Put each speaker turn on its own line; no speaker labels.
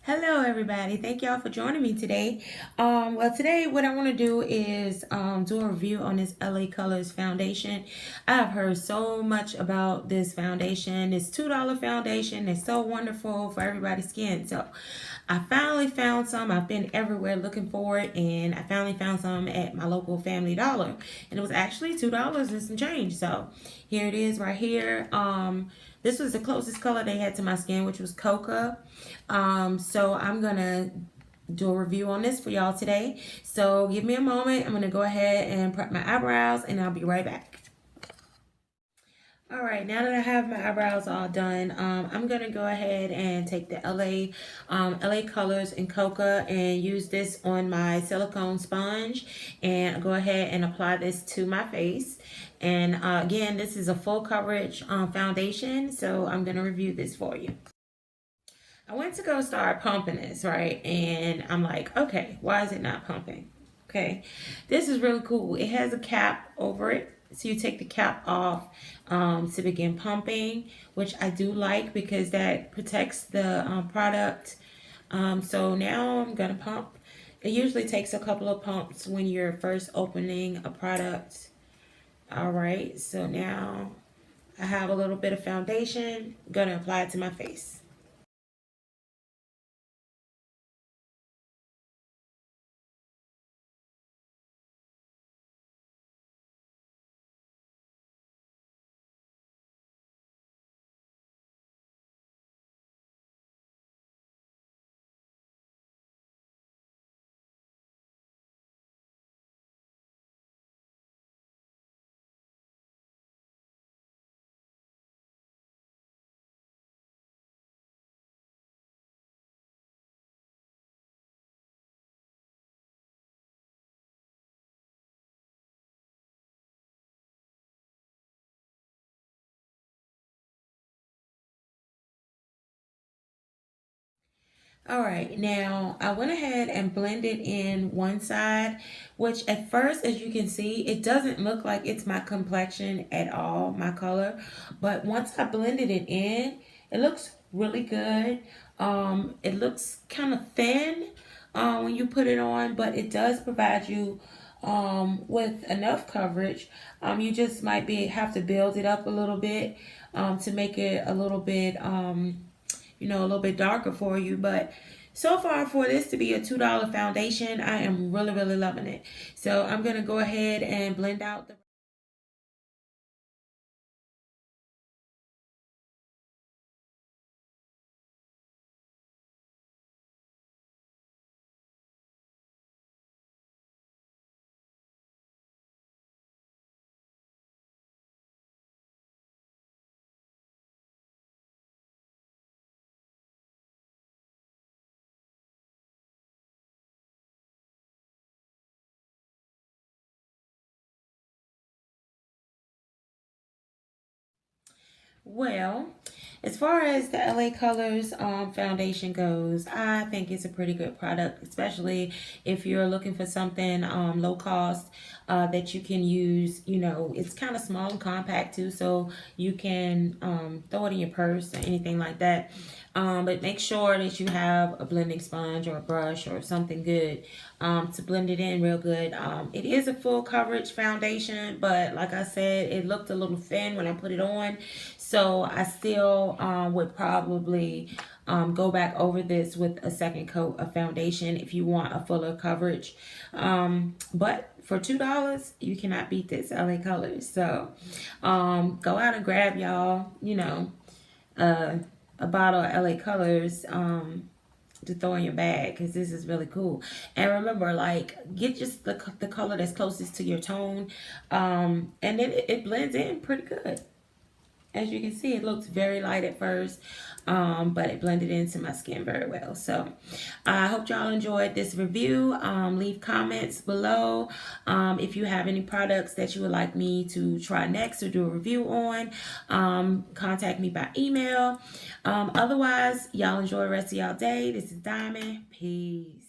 Hello everybody. Thank y'all for joining me today. Well today what I want to do is do a review on this LA Colors foundation. I've heard so much about this foundation. This $2 foundation is so wonderful for everybody's skin. So I finally found some. I've been everywhere looking for it, and I finally found some at my local Family Dollar, and it was actually $2 and some change. So here it is right here. This was the closest color they had to my skin, which was coca. So I'm gonna do a review on this for y'all today. So give me a moment. I'm gonna go ahead and prep my eyebrows, and I'll be right back. All right, now that I have my eyebrows all done, I'm gonna go ahead and take the LA Colors in Coca and use this on my silicone sponge, and go ahead and apply this to my face. And again, this is a full coverage foundation, so I'm gonna review this for you. I went to go start pumping this, right? And I'm like, okay, why is it not pumping? Okay, this is really cool. It has a cap over it. So you take the cap off to begin pumping, which I do like because that protects the product. So now I'm gonna pump. It usually takes a couple of pumps when you're first opening a product. All right, so now I have a little bit of foundation. I'm gonna apply it to my face. All right, now I went ahead and blended in one side, which at first, as you can see, it doesn't look like it's my complexion at all, my color. But once I blended it in, it looks really good. It looks kind of thin when you put it on, but it does provide you with enough coverage. You just might have to build it up a little bit to make it a little bit a little bit darker for you. But so far, for this to be a $2 foundation, I am really, really loving it. So I'm going to go ahead and blend out the... Well, as far as the LA Colors foundation goes, I think it's a pretty good product, especially if you're looking for something low cost that you can use. You know, it's kind of small and compact too, so you can throw it in your purse or anything like that. But make sure that you have a blending sponge or a brush or something good to blend it in real good. It is a full coverage foundation, but like I said, it looked a little thin when I put it on. So I still would probably go back over this with a second coat of foundation if you want a fuller coverage. But for $2, you cannot beat this LA Colors. So go out and grab y'all, a bottle of LA Colors to throw in your bag, because this is really cool. And remember, like, get just the color that's closest to your tone, and then it blends in pretty good. As you can see, it looks very light at first, but it blended into my skin very well. So I hope y'all enjoyed this review. Leave comments below if you have any products that you would like me to try next or do a review on. Contact me by email. Otherwise, y'all enjoy the rest of y'all day. This is Diamond. Peace.